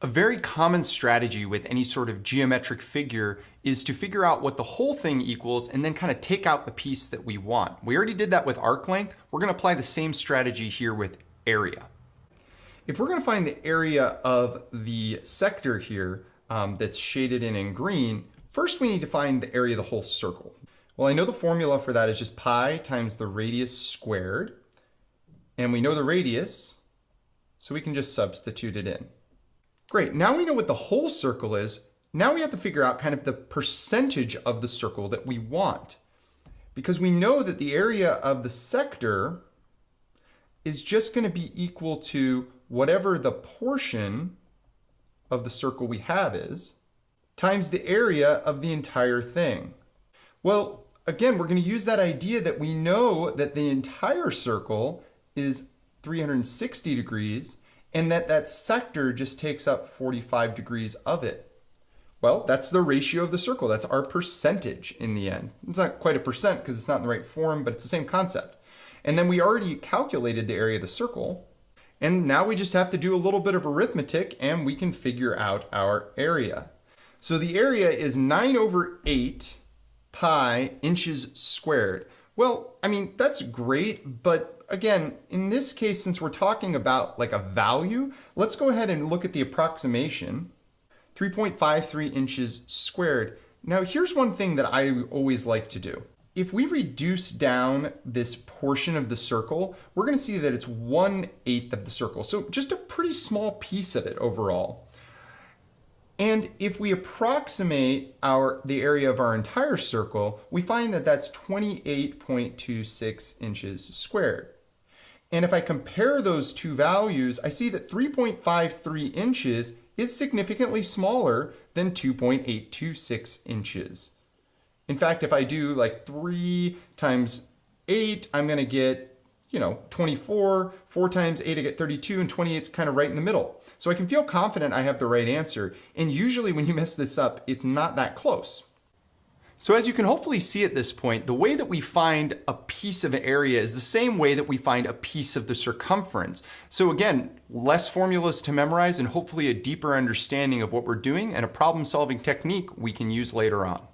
A very common strategy with any sort of geometric figure is to figure out what the whole thing equals and then kind of take out the piece that we want. We already did that with arc length. We're going to apply the same strategy here with area. If we're going to find the area of the sector here that's shaded in green, first we need to find the area of the whole circle. Well, I know the formula for that is just pi times the radius squared. And we know the radius, so we can just substitute it in. Great, now we know what the whole circle is. Now we have to figure out kind of the percentage of the circle that we want. Because we know that the area of the sector is just going to be equal to whatever the portion of the circle we have is, times the area of the entire thing. Well, again, we're going to use that idea that we know that the entire circle is 360 degrees, and that sector just takes up 45 degrees of it. Well, that's the ratio of the circle. That's our percentage in the end. It's not quite a percent because it's not in the right form, but it's the same concept. And then we already calculated the area of the circle, and now we just have to do a little bit of arithmetic and we can figure out our area. So the area is 9/8 pi inches squared. Well, I mean, that's great, but again, in this case, since we're talking about like a value, let's go ahead and look at the approximation. 3.53 inches squared. Now, here's one thing that I always like to do. If we reduce down this portion of the circle, we're going to see that it's 1/8 of the circle. So just a pretty small piece of it overall. And if we approximate the area of our entire circle, we find that that's 28.26 inches squared. And if I compare those two values, I see that 3.53 inches is significantly smaller than 2.826 inches. In fact, if I do like 3 times 8, I'm going to get 24, 4 times 8, I get 32, and 28 is kind of right in the middle. So I can feel confident I have the right answer. And usually when you mess this up, it's not that close. So as you can hopefully see at this point, the way that we find a piece of an area is the same way that we find a piece of the circumference. So again, less formulas to memorize and hopefully a deeper understanding of what we're doing and a problem-solving technique we can use later on.